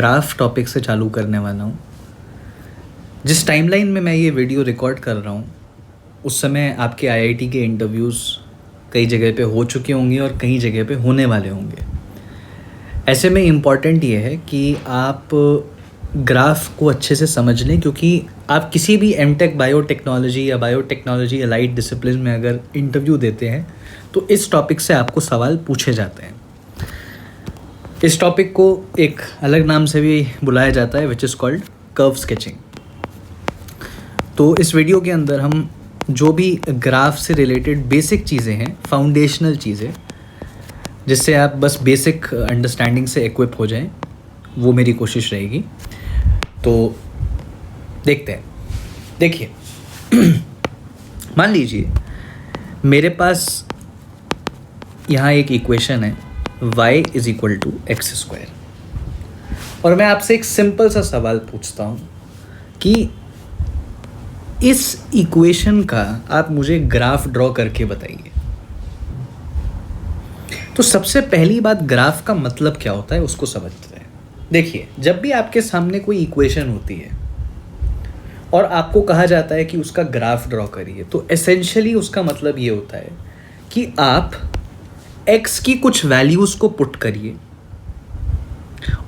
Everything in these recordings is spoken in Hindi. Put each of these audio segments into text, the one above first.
ग्राफ टॉपिक से चालू करने वाला हूँ। जिस टाइमलाइन में मैं ये वीडियो रिकॉर्ड कर रहा हूँ उस समय आपके आईआईटी के इंटरव्यूज़ कई जगह पे हो चुके होंगे और कई जगह पे होने वाले होंगे। ऐसे में इम्पॉर्टेंट ये है कि आप ग्राफ को अच्छे से समझ लें, क्योंकि आप किसी भी एमटेक बायोटेक्नोलॉजी या बायोटेक्नोलॉजी अलाइड डिसिप्लिन में अगर इंटरव्यू देते हैं तो इस टॉपिक से आपको सवाल पूछे जाते हैं। इस टॉपिक को एक अलग नाम से भी बुलाया जाता है which is called curve sketching. तो इस वीडियो के अंदर हम जो भी ग्राफ से रिलेटेड बेसिक चीज़ें हैं, फाउंडेशनल चीज़ें, जिससे आप बस बेसिक अंडरस्टैंडिंग से इक्विप हो जाएं, वो मेरी कोशिश रहेगी। तो देखते हैं। देखिए मान लीजिए मेरे पास यहाँ एक इक्वेशन है y is equal to x square, और मैं आपसे एक सिंपल सा सवाल पूछता हूँ कि इस इक्वेशन का आप मुझे ग्राफ ड्रॉ करके बताइए। तो सबसे पहली बात, ग्राफ का मतलब क्या होता है उसको समझते हैं। देखिए, जब भी आपके सामने कोई इक्वेशन होती है और आपको कहा जाता है कि उसका ग्राफ ड्रॉ करिए, तो एसेंशियली उसका मतलब ये होता है कि आप x की कुछ वैल्यूज़ को पुट करिए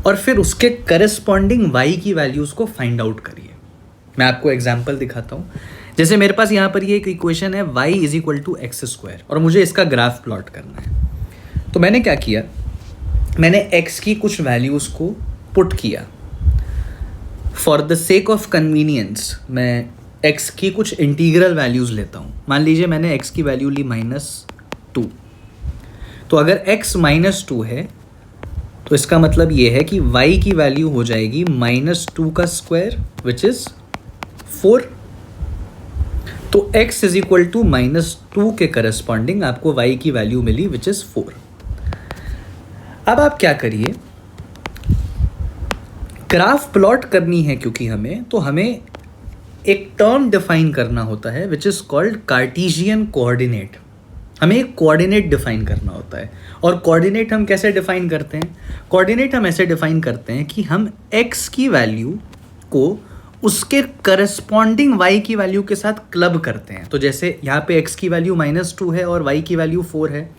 और फिर उसके करस्पॉन्डिंग y की वैल्यूज़ को फाइंड आउट करिए। मैं आपको एग्जांपल दिखाता हूँ। जैसे मेरे पास यहाँ पर ये एक इक्वेशन है y is equal to x square, और मुझे इसका ग्राफ प्लॉट करना है। तो मैंने क्या किया, मैंने x की कुछ वैल्यूज़ को पुट किया। For the sake of convenience मैं x की कुछ इंटीग्रल वैल्यूज़ लेता हूँ। मान लीजिए मैंने x की वैल्यू ली -2। तो अगर x -2 है तो इसका मतलब ये है कि y की वैल्यू हो जाएगी -2 का स्क्वायर विच इज़ 4। तो x इज इक्वल टू -2 के करस्पॉन्डिंग आपको y की वैल्यू मिली विच इज़ 4। अब आप क्या करिए, ग्राफ प्लॉट करनी है क्योंकि हमें एक टर्म डिफाइन करना होता है which is called Cartesian coordinate. हमें एक कोऑर्डिनेट डिफाइन करना होता है। और कोऑर्डिनेट हम कैसे डिफाइन करते हैं? कोऑर्डिनेट हम ऐसे डिफाइन करते हैं कि हम x की वैल्यू को उसके करस्पॉन्डिंग y की वैल्यू के साथ क्लब करते हैं। तो जैसे यहाँ पे x की वैल्यू -2 है और y की वैल्यू 4 है,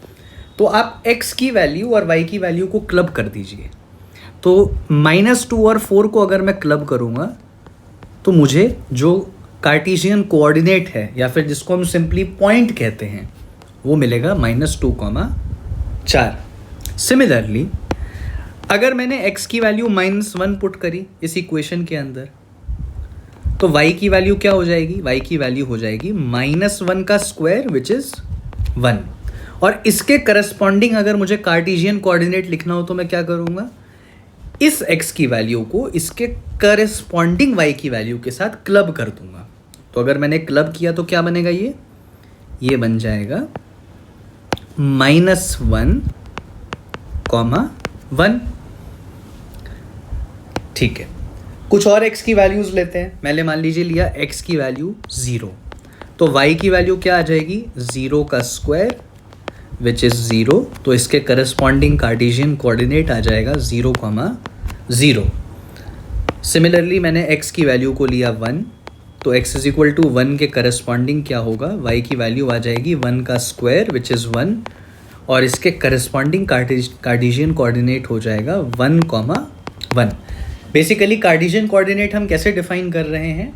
तो आप x की वैल्यू और y की वैल्यू को क्लब कर दीजिए। तो -2 और 4 को अगर मैं क्लब करूँगा तो मुझे जो कार्टेशियन कोऑर्डिनेट है, या फिर जिसको हम सिंपली पॉइंट कहते हैं, वो मिलेगा -2,4। सिमिलरली अगर मैंने x की वैल्यू -1 पुट करी इस इक्वेशन के अंदर, तो y की वैल्यू क्या हो जाएगी? y की वैल्यू हो जाएगी -1 का स्क्वायर विच इज़ 1। और इसके करस्पॉन्डिंग अगर मुझे कार्टेशियन कोऑर्डिनेट लिखना हो तो मैं क्या करूँगा, इस x की वैल्यू को इसके करस्पॉन्डिंग y की वैल्यू के साथ क्लब कर दूंगा। तो अगर मैंने क्लब किया तो क्या बनेगा, ये बन जाएगा -1,1। ठीक है, कुछ और x की वैल्यूज़ लेते हैं। मैंने मान लीजिए लिया x की वैल्यू 0, तो y की वैल्यू क्या आ जाएगी? 0 का स्क्वायर विच इज़ 0। तो इसके करस्पॉन्डिंग कार्टेशियन कोऑर्डिनेट आ जाएगा 0,0। सिमिलरली मैंने x की वैल्यू को लिया 1, तो x इज इक्वल टू 1 के करस्पॉन्डिंग क्या होगा? y की वैल्यू आ जाएगी 1 का स्क्वायर विच इज़ 1, और इसके करस्पॉन्डिंग कार्टेशियन कोऑर्डिनेट हो जाएगा 1,1। बेसिकली कार्टेशियन कोऑर्डिनेट हम कैसे डिफाइन कर रहे हैं?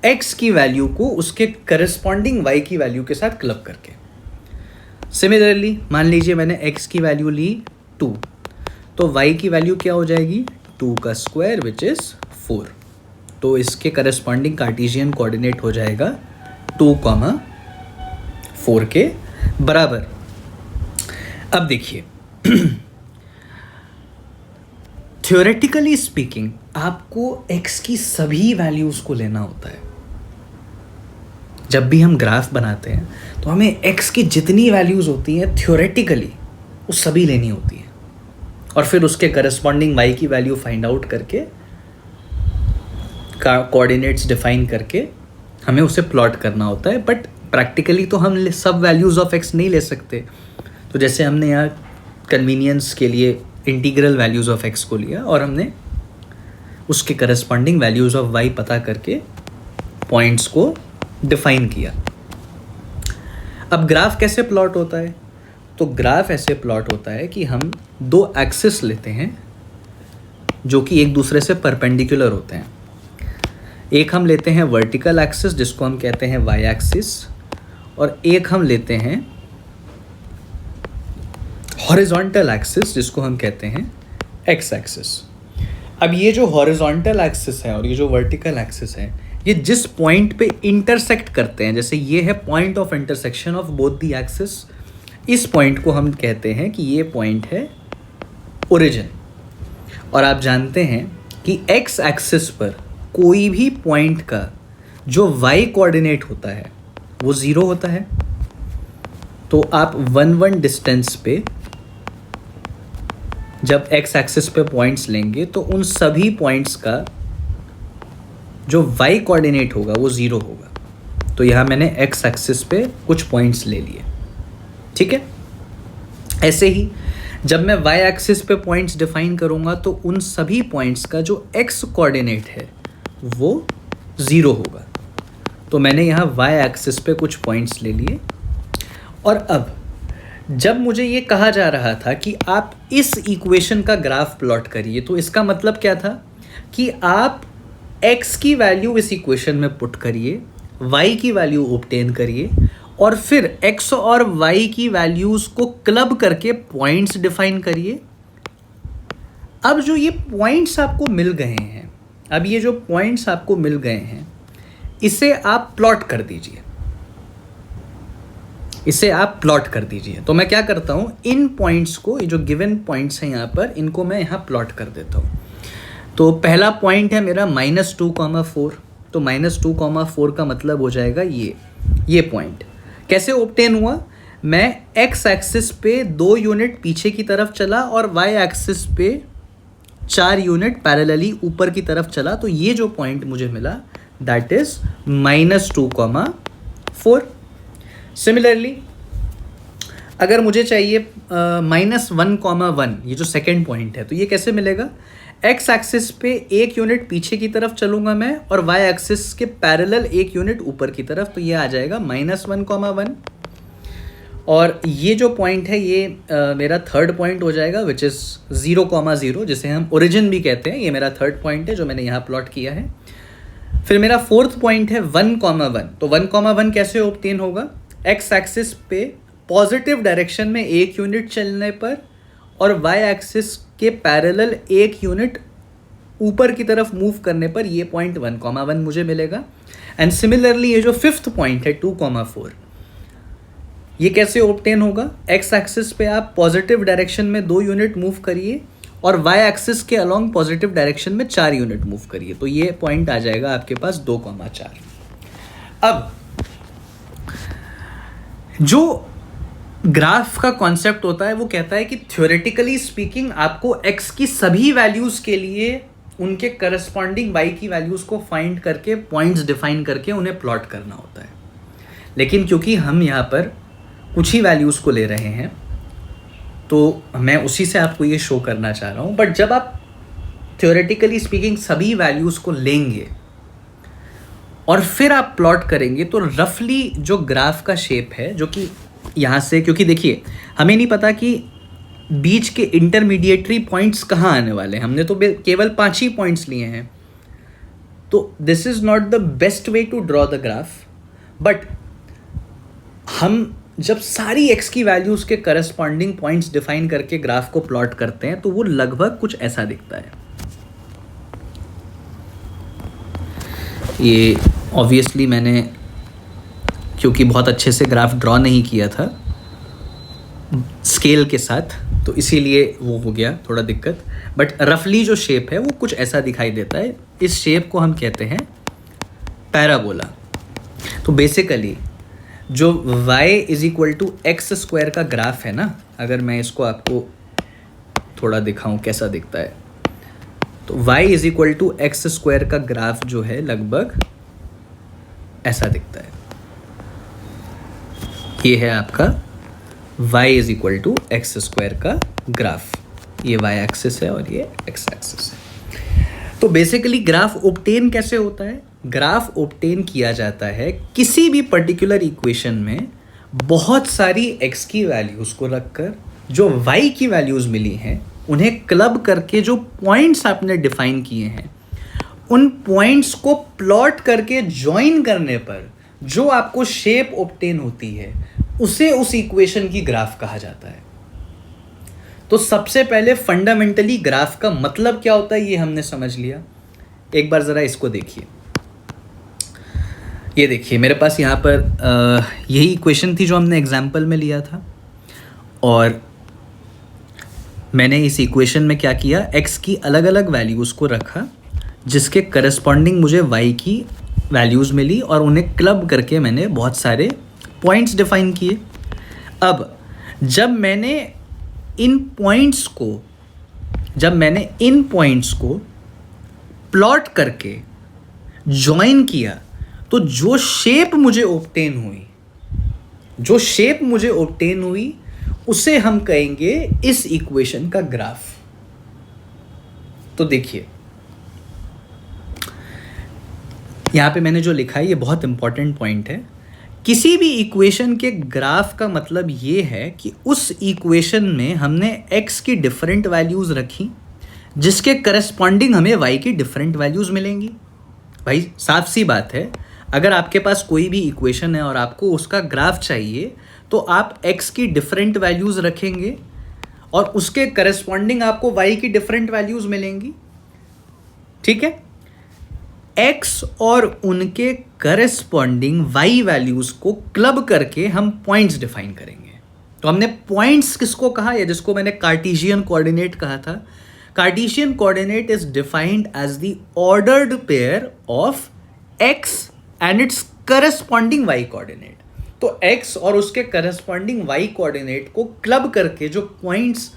x की वैल्यू को उसके करस्पॉन्डिंग y की वैल्यू के साथ क्लब करके। सिमिलरली मान लीजिए मैंने x की वैल्यू ली 2, तो y की वैल्यू क्या हो जाएगी? 2 का स्क्वायर विच इज़ 4। तो इसके करस्पॉन्डिंग कार्टेशियन कोऑर्डिनेट हो जाएगा 2,4 के बराबर। अब देखिए थ्योरेटिकली स्पीकिंग आपको x की सभी वैल्यूज़ को लेना होता है। जब भी हम ग्राफ बनाते हैं तो हमें x की जितनी वैल्यूज़ होती हैं थ्योरेटिकली वो सभी लेनी होती हैं, और फिर उसके करस्पॉन्डिंग y की वैल्यू फाइंड आउट करके कोऑर्डिनेट्स डिफाइन करके हमें उसे प्लॉट करना होता है। बट प्रैक्टिकली तो हम सब वैल्यूज़ ऑफ x नहीं ले सकते। तो जैसे हमने यहाँ कन्वीनियंस के लिए इंटीग्रल वैल्यूज़ ऑफ x को लिया और हमने उसके करस्पॉन्डिंग वैल्यूज़ ऑफ y पता करके पॉइंट्स को डिफाइन किया। अब ग्राफ कैसे प्लॉट होता है? तो ग्राफ ऐसे प्लॉट होता है कि हम दो एक्सिस लेते हैं जो कि एक दूसरे से परपेंडिकुलर होते हैं। एक हम लेते हैं वर्टिकल एक्सिस जिसको हम कहते हैं वाई एक्सिस, और एक हम लेते हैं हॉरिजॉन्टल एक्सिस जिसको हम कहते हैं एक्स एक्सिस। अब ये जो हॉरिजॉन्टल एक्सिस है और ये जो वर्टिकल एक्सिस है, ये जिस पॉइंट पे इंटरसेक्ट करते हैं, जैसे ये है point of intersection of both the axis, इस पॉइंट को हम कहते हैं कि ये पॉइंट है ओरिजिन। और आप जानते हैं कि एक्स एक्सिस पर कोई भी पॉइंट का जो वाई कोऑर्डिनेट होता है वो 0 होता है। तो आप 1 डिस्टेंस पे जब एक्स एक्सिस पे पॉइंट्स लेंगे तो उन सभी पॉइंट्स का जो वाई कोऑर्डिनेट होगा वो 0 होगा। तो यहाँ मैंने एक्स एक्सिस पे कुछ पॉइंट्स ले लिए, ठीक है। ऐसे ही जब मैं वाई एक्सिस पे पॉइंट्स डिफाइन करूँगा तो उन सभी पॉइंट्स का जो एक्स कोऑर्डिनेट है वो 0 होगा। तो मैंने यहाँ वाई एक्सिस पे कुछ पॉइंट्स ले लिए। और अब जब मुझे ये कहा जा रहा था कि आप इस इक्वेशन का ग्राफ प्लॉट करिए, तो इसका मतलब क्या था कि आप x की वैल्यू इस इक्वेशन में पुट करिए, y की वैल्यू ऑब्टेन करिए और फिर x और y की वैल्यूज़ को क्लब करके पॉइंट्स डिफाइन करिए। अब जो ये पॉइंट्स आपको मिल गए हैं, इसे आप प्लॉट कर दीजिए। तो मैं क्या करता हूँ, इन पॉइंट्स को, ये जो गिवन पॉइंट्स हैं यहाँ पर, इनको मैं यहाँ प्लॉट कर देता हूँ। तो पहला पॉइंट है मेरा -2,4। तो -2,4 का मतलब हो जाएगा ये पॉइंट। कैसे ऑब्टेन हुआ? मैं एक्स एक्सिस पे 2 यूनिट पीछे की तरफ चला और वाई एक्सिस पे 4 यूनिट पैरेलली ऊपर की तरफ चला, तो ये जो पॉइंट मुझे मिला दैट इज -2,4। सिमिलरली अगर मुझे चाहिए -1,1, ये जो सेकेंड पॉइंट है, तो ये कैसे मिलेगा? एक्स एक्सिस पे 1 यूनिट पीछे की तरफ चलूँगा मैं और वाई एक्सिस के पैरेलल 1 यूनिट ऊपर की तरफ, तो ये आ जाएगा -1,1। और ये जो पॉइंट है ये मेरा थर्ड पॉइंट हो जाएगा विच इज़ 0,0, जिसे हम ओरिजिन भी कहते हैं। ये मेरा थर्ड पॉइंट है जो मैंने यहाँ प्लॉट किया है। फिर मेरा फोर्थ पॉइंट है 1,1। तो 1,1 कैसे ऑब्टेन होगा? एक्स एक्सिस पे पॉजिटिव डायरेक्शन में 1 यूनिट चलने पर और वाई एक्सिस के पैरेलल 1 यूनिट ऊपर की तरफ मूव करने पर ये पॉइंट 1,1 मुझे मिलेगा। एंड सिमिलरली ये जो फिफ्थ पॉइंट है 2,4, ये कैसे ऑब्टेन होगा? एक्स एक्सिस पे आप पॉजिटिव डायरेक्शन में 2 यूनिट मूव करिए और वाई एक्सिस के अलॉन्ग पॉजिटिव डायरेक्शन में 4 यूनिट मूव करिए, तो ये पॉइंट आ जाएगा आपके पास 2,4। अब जो ग्राफ का कॉन्सेप्ट होता है वो कहता है कि थ्योरेटिकली स्पीकिंग आपको x की सभी वैल्यूज़ के लिए उनके करस्पॉन्डिंग y की वैल्यूज़ को फाइंड करके पॉइंट्स डिफाइन करके उन्हें प्लॉट करना होता है। लेकिन क्योंकि हम यहाँ पर कुछ ही वैल्यूज़ को ले रहे हैं तो मैं उसी से आपको ये शो करना चाह रहा हूँ। बट जब आप थ्योरेटिकली स्पीकिंग सभी वैल्यूज़ को लेंगे और फिर आप प्लॉट करेंगे तो रफली जो ग्राफ का शेप है, जो कि यहाँ से, क्योंकि देखिए हमें नहीं पता कि बीच के इंटरमीडिएटरी पॉइंट्स कहाँ आने वाले हैं, हमने तो केवल 5 ही पॉइंट्स लिए हैं, तो this is not the best way to draw the graph. But हम जब सारी x की वैल्यूज़ के करस्पॉन्डिंग पॉइंट्स डिफाइन करके ग्राफ को प्लॉट करते हैं तो वो लगभग कुछ ऐसा दिखता है। ये ऑब्वियसली मैंने क्योंकि बहुत अच्छे से ग्राफ ड्रॉ नहीं किया था स्केल के साथ, तो इसीलिए वो हो गया थोड़ा दिक्कत। बट रफली जो शेप है वो कुछ ऐसा दिखाई देता है। इस शेप को हम कहते हैं पैराबोला। तो बेसिकली जो y = x² का ग्राफ है ना, अगर मैं इसको आपको थोड़ा दिखाऊं कैसा दिखता है, तो y = x² का ग्राफ जो है लगभग ऐसा दिखता है। ये है आपका y = x² का ग्राफ। ये y एक्सिस है और ये x एक्सिस है। तो बेसिकली ग्राफ ऑब्टेन कैसे होता है? ग्राफ ऑब्टेन किया जाता है किसी भी पर्टिकुलर इक्वेशन में बहुत सारी x की वैल्यूज़ को रखकर जो y की वैल्यूज़ मिली हैं उन्हें क्लब करके जो पॉइंट्स आपने डिफाइन किए हैं उन पॉइंट्स को प्लॉट करके ज्वाइन करने पर जो आपको शेप ऑब्टेन होती है उसे उस इक्वेशन की ग्राफ कहा जाता है। तो सबसे पहले फंडामेंटली ग्राफ का मतलब क्या होता है ये हमने समझ लिया। एक बार ज़रा इसको देखिए। ये देखिए मेरे पास यहाँ पर यही इक्वेशन थी जो हमने एग्जाम्पल में लिया था और मैंने इस इक्वेशन में क्या किया, x की अलग अलग वैल्यूज़ को रखा जिसके करस्पॉन्डिंग मुझे y की वैल्यूज़ मिली और उन्हें क्लब करके मैंने बहुत सारे पॉइंट्स डिफाइन किए। अब जब मैंने इन पॉइंट्स को प्लॉट करके जॉइन किया तो जो शेप मुझे ऑब्टेन हुई उसे हम कहेंगे इस इक्वेशन का ग्राफ। तो देखिए यहां पे मैंने जो लिखा है ये बहुत इंपॉर्टेंट पॉइंट है। किसी भी इक्वेशन के ग्राफ का मतलब ये है कि उस इक्वेशन में हमने x की डिफरेंट वैल्यूज़ रखी जिसके करस्पॉन्डिंग हमें y की डिफरेंट वैल्यूज़ मिलेंगी। भाई साफ सी बात है, अगर आपके पास कोई भी इक्वेशन है और आपको उसका ग्राफ चाहिए तो आप x की डिफरेंट वैल्यूज़ रखेंगे और उसके करस्पॉन्डिंग आपको y की डिफरेंट वैल्यूज़ मिलेंगी। ठीक है, x और उनके करस्पॉन्डिंग y वैल्यूज़ को क्लब करके हम पॉइंट्स डिफाइन करेंगे। तो हमने पॉइंट्स किसको कहा, या जिसको मैंने कार्टेशियन कोऑर्डिनेट कहा था। Cartesian coordinate is defined as the ordered pair of x and its corresponding y coordinate. तो x और उसके करस्पॉन्डिंग y कोऑर्डिनेट को क्लब करके जो पॉइंट्स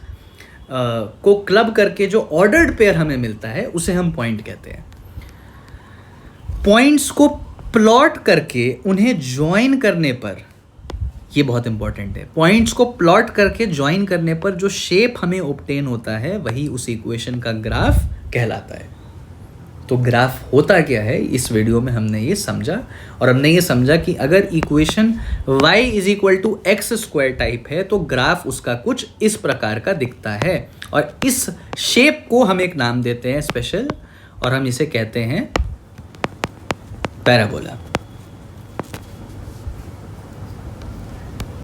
को क्लब करके जो ऑर्डर्ड पेयर हमें मिलता है उसे हम पॉइंट कहते हैं। पॉइंट्स को प्लॉट करके उन्हें ज्वाइन करने पर, ये बहुत इंपॉर्टेंट है, पॉइंट्स को प्लॉट करके ज्वाइन करने पर जो शेप हमें ऑब्टेन होता है वही उस इक्वेशन का ग्राफ कहलाता है। तो ग्राफ होता क्या है इस वीडियो में हमने ये समझा, और हमने ये समझा कि अगर equation y is equal to x square type है तो ग्राफ उसका कुछ इस प्रकार का दिखता है और इस शेप को हम एक नाम देते हैं स्पेशल, और हम इसे कहते हैं पैराबोला।